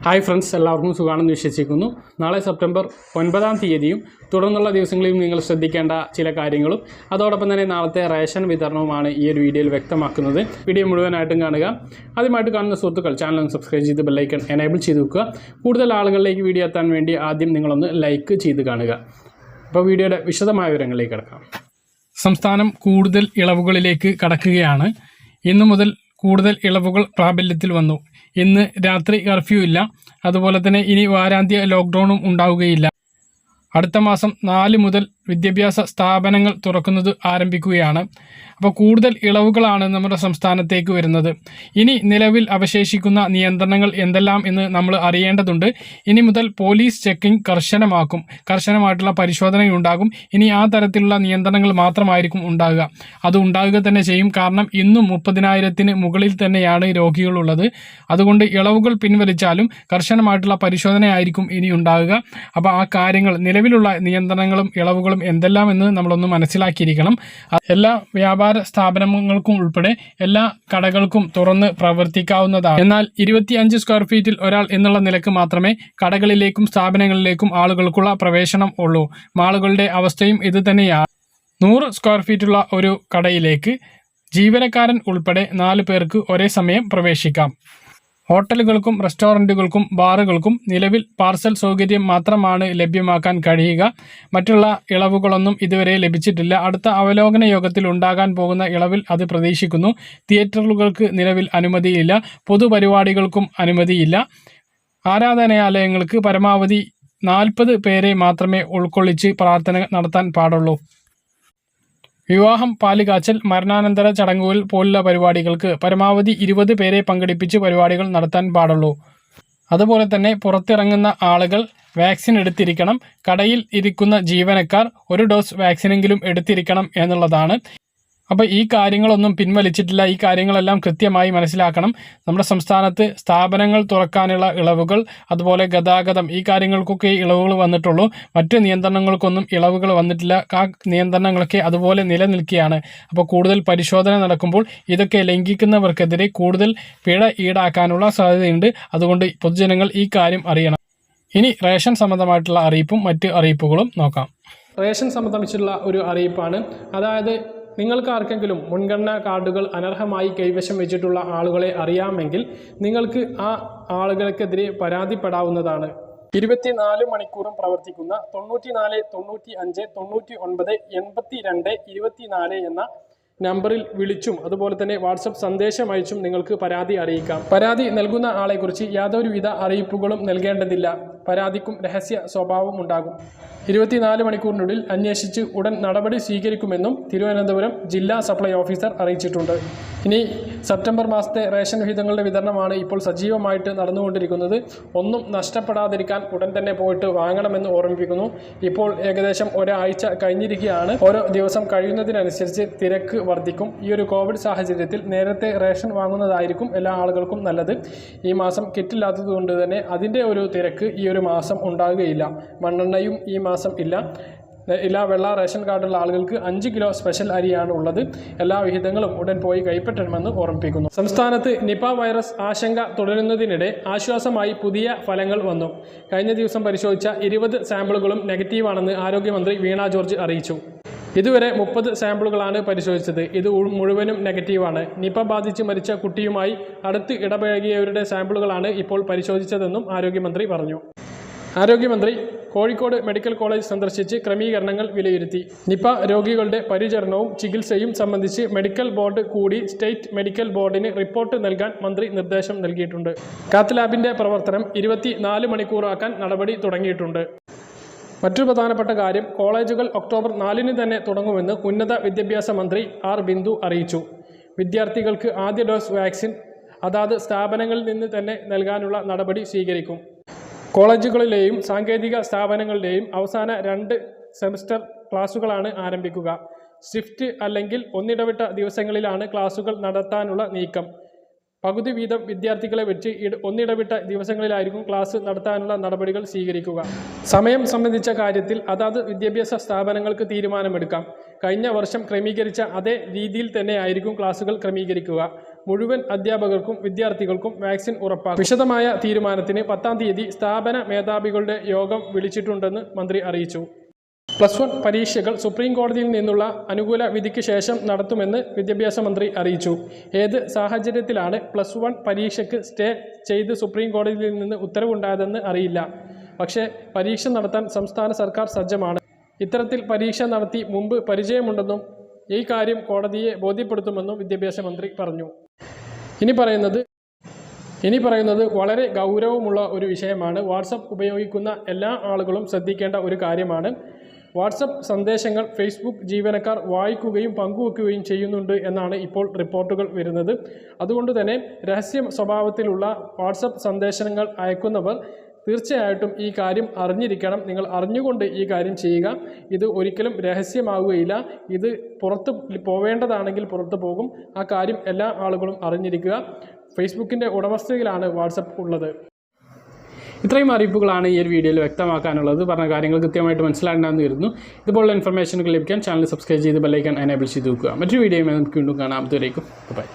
Hi friends, എല്ലാവർക്കും സുഖമാണെന്ന് വിശ്വസിക്കുന്നു. നാളെ സെപ്റ്റംബർ 9-ാം തീയതിയും തുടർന്നുള്ള ദിവസങ്ങളിലും നിങ്ങൾ ശ്രദ്ധിക്കേണ്ട ചില കാര്യങ്ങളും അതോടൊപ്പം തന്നെ നാളത്തെ റേഷൻ വിതരണവുമാണ് ഈ ഒരു വീഡിയോയിൽ വ്യക്തമാക്കുന്നത്. വീഡിയോ മുഴുവനായിട്ടും കാണുക. ആദ്യമായിട്ട് കാണുന്ന സുഹൃത്തുക്കൾ ചാനൽ ഒന്ന് സബ്സ്ക്രൈബ് ചെയ്ത് ബെല്ലൈക്കൺ എനേബിൾ ചെയ്ത് വെക്കുക. കൂടുതൽ ആളുകളിലേക്ക് വീഡിയോ എത്താൻ വേണ്ടി ആദ്യം നിങ്ങളൊന്ന് ലൈക്ക് ചെയ്ത് കാണുക. അപ്പോൾ വീഡിയോയുടെ വിശദമായ വിവരങ്ങളിലേക്ക് കിടക്കാം. സംസ്ഥാനം കൂടുതൽ ഇളവുകളിലേക്ക് കടക്കുകയാണ്. ഇന്നു മുതൽ കൂടുതൽ ഇളവുകൾ പ്രാബല്യത്തിൽ വന്നു. ഇന്ന് രാത്രി കർഫ്യൂ ഇല്ല. അതുപോലെ തന്നെ ഇനി വാരാന്ത്യ ലോക്ക്ഡൗണും ഉണ്ടാവുകയില്ല. അടുത്ത മാസം 4 മുതൽ വിദ്യാഭ്യാസ സ്ഥാപനങ്ങൾ തുറക്കുന്നത് ആരംഭിക്കുകയാണ്. അപ്പോൾ കൂടുതൽ ഇളവുകളാണ് നമ്മുടെ സംസ്ഥാനത്തേക്ക് വരുന്നത്. ഇനി നിലവിൽ അവശേഷിക്കുന്ന നിയന്ത്രണങ്ങൾ എന്തെല്ലാം എന്ന് നമ്മൾ അറിയേണ്ടതുണ്ട്. ഇനി മുതൽ പോലീസ് ചെക്കിംഗ് കർശനമാക്കും. കർശനമായിട്ടുള്ള പരിശോധനയുണ്ടാകും. ഇനി ആ തരത്തിലുള്ള നിയന്ത്രണങ്ങൾ മാത്രമായിരിക്കും ഉണ്ടാകുക. അത് ഉണ്ടാകുക തന്നെ ചെയ്യും. കാരണം ഇന്നും 30,000-ന് മുകളിൽ തന്നെയാണ് രോഗികളുള്ളത്. അതുകൊണ്ട് ഇളവുകൾ പിൻവലിച്ചാലും കർശനമായിട്ടുള്ള പരിശോധനയായിരിക്കും ഇനി ഉണ്ടാകുക. അപ്പോൾ ആ കാര്യങ്ങൾ, നിലവിലുള്ള നിയന്ത്രണങ്ങളും ഇളവുകളും എന്തെല്ലാം എന്ന് നമ്മളൊന്ന് മനസ്സിലാക്കിയിരിക്കണം. എല്ലാ വ്യാപാര സ്ഥാപനങ്ങൾക്കും ഉൾപ്പെടെ എല്ലാ കടകൾക്കും തുറന്ന് പ്രവർത്തിക്കാവുന്നതാണ്. എന്നാൽ 25 സ്ക്വയർ ഫീറ്റിൽ ഒരാൾ എന്നുള്ള നിലക്ക് മാത്രമേ കടകളിലേക്കും സ്ഥാപനങ്ങളിലേക്കും ആളുകൾക്കുള്ള പ്രവേശനം ഉള്ളൂ. മാളുകളുടെ അവസ്ഥയും ഇത് തന്നെയാണ്. 100 സ്ക്വയർ ഫീറ്റുള്ള ഒരു കടയിലേക്ക് ജീവനക്കാരൻ ഉൾപ്പെടെ 4 പേർക്ക് ഒരേ സമയം പ്രവേശിക്കാം. ഹോട്ടലുകൾക്കും റെസ്റ്റോറൻറ്റുകൾക്കും ബാറുകൾക്കും നിലവിൽ പാർസൽ സൗകര്യം മാത്രമാണ് ലഭ്യമാക്കാൻ കഴിയുക. മറ്റുള്ള ഇളവുകളൊന്നും ഇതുവരെ ലഭിച്ചിട്ടില്ല. അടുത്ത അവലോകന യോഗത്തിൽ ഉണ്ടാകാൻ പോകുന്ന ഇളവിൽ അത് പ്രതീക്ഷിക്കുന്നു. തിയേറ്ററുകൾക്ക് നിലവിൽ അനുമതിയില്ല. പൊതുപരിപാടികൾക്കും അനുമതിയില്ല. ആരാധനാലയങ്ങൾക്ക് പരമാവധി 40 പേരെ മാത്രമേ ഉൾക്കൊള്ളിച്ച് പ്രാർത്ഥന നടത്താൻ പാടുള്ളൂ. വിവാഹം, പാലുകാച്ചൽ, മരണാനന്തര ചടങ്ങുകൾ പോലുള്ള പരിപാടികൾക്ക് പരമാവധി 20 പേരെ പങ്കെടുപ്പിച്ച് പരിപാടികൾ നടത്താൻ പാടുള്ളൂ. അതുപോലെ തന്നെ പുറത്തിറങ്ങുന്ന ആളുകൾ വാക്സിൻ എടുത്തിരിക്കണം. കടയിൽ ഇരിക്കുന്ന ജീവനക്കാർ 1 ഡോസ് വാക്സിനെങ്കിലും എടുത്തിരിക്കണം എന്നുള്ളതാണ്. അപ്പോൾ ഈ കാര്യങ്ങളൊന്നും പിൻവലിച്ചിട്ടില്ല. ഈ കാര്യങ്ങളെല്ലാം കൃത്യമായി മനസ്സിലാക്കണം. നമ്മുടെ സംസ്ഥാനത്ത് സ്ഥാപനങ്ങൾ തുറക്കാനുള്ള ഇളവുകൾ, അതുപോലെ ഗതാഗതം, ഈ കാര്യങ്ങൾക്കൊക്കെ ഇളവുകൾ വന്നിട്ടുള്ളൂ. മറ്റ് നിയന്ത്രണങ്ങൾക്കൊന്നും ഇളവുകൾ വന്നിട്ടില്ല. ആ നിയന്ത്രണങ്ങളൊക്കെ അതുപോലെ നിലനിൽക്കുകയാണ്. അപ്പോൾ കൂടുതൽ പരിശോധന നടക്കുമ്പോൾ ഇതൊക്കെ ലംഘിക്കുന്നവർക്കെതിരെ കൂടുതൽ പിഴ ഈടാക്കാനുള്ള സാധ്യതയുണ്ട്. അതുകൊണ്ട് പൊതുജനങ്ങൾ ഈ കാര്യം അറിയണം. ഇനി റേഷൻ സംബന്ധമായിട്ടുള്ള അറിയിപ്പും മറ്റ് അറിയിപ്പുകളും നോക്കാം. റേഷൻ സംബന്ധിച്ചുള്ള ഒരു അറിയിപ്പാണ്. അതായത് നിങ്ങൾക്ക് ആർക്കെങ്കിലും മുൻഗണനാ കാർഡുകൾ അനർഹമായി കൈവശം വെച്ചിട്ടുള്ള ആളുകളെ അറിയാമെങ്കിൽ നിങ്ങൾക്ക് ആ ആളുകൾക്കെതിരെ പരാതിപ്പെടാവുന്നതാണ്. 24 മണിക്കൂറും പ്രവർത്തിക്കുന്ന 94 95 99 82 24 എന്ന നമ്പറിൽ വിളിച്ചും അതുപോലെ തന്നെ വാട്സപ്പ് സന്ദേശം അയച്ചും നിങ്ങൾക്ക് പരാതി അറിയിക്കാം. പരാതി നൽകുന്ന ആളെക്കുറിച്ച് യാതൊരുവിധ അറിയിപ്പുകളും നൽകേണ്ടതില്ല. പരാതിക്കും രഹസ്യ സ്വഭാവം ഉണ്ടാകും. 24 മണിക്കൂറിനുള്ളിൽ അന്വേഷിച്ച് ഉടൻ നടപടി സ്വീകരിക്കുമെന്നും തിരുവനന്തപുരം ജില്ലാ സപ്ലൈ ഓഫീസർ അറിയിച്ചിട്ടുണ്ട്. ഇനി സെപ്റ്റംബർ മാസത്തെ റേഷൻ വിഹിതങ്ങളുടെ വിതരണമാണ് ഇപ്പോൾ സജീവമായിട്ട് നടന്നുകൊണ്ടിരിക്കുന്നത്. ഒന്നും നഷ്ടപ്പെടാതിരിക്കാൻ ഉടൻ തന്നെ പോയിട്ട് വാങ്ങണമെന്ന് ഓർമ്മിപ്പിക്കുന്നു. ഇപ്പോൾ ഏകദേശം ഒരാഴ്ച കഴിഞ്ഞിരിക്കുകയാണ്. ഓരോ ദിവസം കഴിയുന്നതിനനുസരിച്ച് തിരക്ക് വർദ്ധിക്കും. ഈ ഒരു കോവിഡ് സാഹചര്യത്തിൽ നേരത്തെ റേഷൻ വാങ്ങുന്നതായിരിക്കും എല്ലാ ആളുകൾക്കും നല്ലത്. ഈ മാസം കിറ്റില്ലാത്തത് കൊണ്ട് തന്നെ അതിൻ്റെ ഒരു തിരക്ക് ഈ ഒരു മാസം ഉണ്ടാകുകയില്ല. മണ്ണെണ്ണയും ഈ മാസം ഇല്ല. വെള്ള റേഷൻ കാർഡുള്ള ആളുകൾക്ക് 5 കിലോ സ്പെഷ്യൽ അരിയാണ് ഉള്ളത്. എല്ലാ വിഹിതങ്ങളും ഉടൻ പോയി കൈപ്പറ്റണമെന്ന് ഓർമ്മിപ്പിക്കുന്നു. സംസ്ഥാനത്ത് നിപ വൈറസ് ആശങ്ക തുടരുന്നതിനിടെ ആശ്വാസമായി പുതിയ ഫലങ്ങൾ വന്നു. കഴിഞ്ഞ ദിവസം പരിശോധിച്ച 20 സാമ്പിളുകളും നെഗറ്റീവാണെന്ന് ആരോഗ്യമന്ത്രി വീണ ജോർജ് അറിയിച്ചു. ഇതുവരെ 30 സാമ്പിളുകളാണ് പരിശോധിച്ചത്. ഇത് മുഴുവനും നെഗറ്റീവാണ്. നിപ ബാധിച്ച് മരിച്ച കുട്ടിയുമായി അടുത്ത് ഇടപഴകിയവരുടെ സാമ്പിളുകളാണ് ഇപ്പോൾ പരിശോധിച്ചതെന്നും ആരോഗ്യമന്ത്രി പറഞ്ഞു. ആരോഗ്യമന്ത്രി കോഴിക്കോട് മെഡിക്കൽ കോളേജ് സന്ദർശിച്ച് ക്രമീകരണങ്ങൾ വിലയിരുത്തി. നിപ രോഗികളുടെ പരിചരണവും ചികിത്സയും സംബന്ധിച്ച് മെഡിക്കൽ ബോർഡ് കൂടി സ്റ്റേറ്റ് മെഡിക്കൽ ബോർഡിന് റിപ്പോർട്ട് നൽകാൻ മന്ത്രി നിർദ്ദേശം നൽകിയിട്ടുണ്ട്. കാത്ത് ലാബിൻ്റെ പ്രവർത്തനം 24 മണിക്കൂറാക്കാൻ നടപടി തുടങ്ങിയിട്ടുണ്ട്. മറ്റൊരു പ്രധാനപ്പെട്ട കാര്യം, കോളേജുകൾ ഒക്ടോബർ 4-ന് തന്നെ തുടങ്ങുമെന്ന് ഉന്നത വിദ്യാഭ്യാസ മന്ത്രി ആർ ബിന്ദു അറിയിച്ചു. വിദ്യാർത്ഥികൾക്ക് ആദ്യ ഡോസ് വാക്സിൻ അതാത് സ്ഥാപനങ്ങളിൽ നിന്ന് തന്നെ നൽകാനുള്ള നടപടി സ്വീകരിക്കും. കോളേജുകളിലെയും സാങ്കേതിക സ്ഥാപനങ്ങളിലെയും അവസാന 2 സെമസ്റ്റർ ക്ലാസുകളാണ് ആരംഭിക്കുക. ഷിഫ്റ്റ് അല്ലെങ്കിൽ ഒന്നിടവിട്ട ദിവസങ്ങളിലാണ് ക്ലാസുകൾ നടത്താനുള്ള നീക്കം. പകുതി വീതം വിദ്യാർത്ഥികളെ വെച്ച് ഒന്നിടവിട്ട ദിവസങ്ങളിലായിരിക്കും ക്ലാസ് നടത്താനുള്ള നടപടികൾ സ്വീകരിക്കുക. സമയം സംബന്ധിച്ച കാര്യത്തിൽ അതാത് വിദ്യാഭ്യാസ സ്ഥാപനങ്ങൾക്ക് തീരുമാനമെടുക്കാം. കഴിഞ്ഞ വർഷം ക്രമീകരിച്ച അതേ രീതിയിൽ തന്നെ ആയിരിക്കും ക്ലാസുകൾ ക്രമീകരിക്കുക. മുഴുവൻ അധ്യാപകർക്കും വിദ്യാർത്ഥികൾക്കും വാക്സിൻ ഉറപ്പാക്കും. വിശദമായ തീരുമാനത്തിന് 10-ാം തീയതി സ്ഥാപന മേധാവികളുടെ യോഗം വിളിച്ചിട്ടുണ്ടെന്ന് മന്ത്രി അറിയിച്ചു. +1 പരീക്ഷകൾ സുപ്രീം കോടതിയിൽ നിന്നുള്ള അനുകൂല വിധിക്ക് ശേഷം നടത്തുമെന്ന് വിദ്യാഭ്യാസ മന്ത്രി അറിയിച്ചു. ഏത് സാഹചര്യത്തിലാണ് +1 പരീക്ഷയ്ക്ക് സ്റ്റേ ചെയ്ത് സുപ്രീം കോടതിയിൽ നിന്ന് ഉത്തരവുണ്ടായതെന്ന് അറിയില്ല. പക്ഷേ പരീക്ഷ നടത്താൻ സംസ്ഥാന സർക്കാർ സജ്ജമാണ്. ഇത്തരത്തിൽ പരീക്ഷ നടത്തി മുമ്പ് പരിചയമുണ്ടെന്നും ഈ കാര്യം കോടതിയെ ബോധ്യപ്പെടുത്തുമെന്നും വിദ്യാഭ്യാസ മന്ത്രി പറഞ്ഞു. ഇനി പറയുന്നത് വളരെ ഗൗരവമുള്ള ഒരു വിഷയമാണ്. വാട്സപ്പ് ഉപയോഗിക്കുന്ന എല്ലാ ആളുകളും ശ്രദ്ധിക്കേണ്ട ഒരു കാര്യമാണ്. വാട്സപ്പ് സന്ദേശങ്ങൾ ഫേസ്ബുക്ക് ജീവനക്കാർ വായിക്കുകയും പങ്കുവെക്കുകയും ചെയ്യുന്നുണ്ട് എന്നാണ് ഇപ്പോൾ റിപ്പോർട്ടുകൾ വരുന്നത്. അതുകൊണ്ട് തന്നെ രഹസ്യ സ്വഭാവത്തിലുള്ള വാട്സപ്പ് സന്ദേശങ്ങൾ അയക്കുന്നവർ തീർച്ചയായിട്ടും ഈ കാര്യം അറിഞ്ഞിരിക്കണം. നിങ്ങൾ അറിഞ്ഞുകൊണ്ട് ഈ കാര്യം ചെയ്യുക. ഇത് ഒരിക്കലും രഹസ്യമാവുകയില്ല. ഇത് പുറത്ത് പോവേണ്ടതാണെങ്കിൽ പുറത്ത് പോകും. ആ കാര്യം എല്ലാ ആളുകളും അറിഞ്ഞിരിക്കുക. ഫേസ്ബുക്കിൻ്റെ ഉടമസ്ഥതയിലാണ് വാട്സപ്പ് ഉള്ളത്. ഇത്രയും അറിയിപ്പുകളാണ് ഈ ഒരു വീഡിയോയിൽ വ്യക്തമാക്കാനുള്ളത്. പറഞ്ഞ കാര്യങ്ങൾ കൃത്യമായിട്ട് മനസ്സിലാകണമെന്ന് കരുതുന്നു. ഇതുപോലുള്ള ഇൻഫർമേഷനുകൾ ലഭിക്കാൻ ചാനൽ സബ്സ്ക്രൈബ് ചെയ്ത് ബെല്ലൈക്കൺ എനേബിൾ ചെയ്ത് വെക്കുക. മറ്റൊരു വീഡിയോയുമായി നമുക്ക് വീണ്ടും കാണാം. അതുവരേക്കും ബൈ.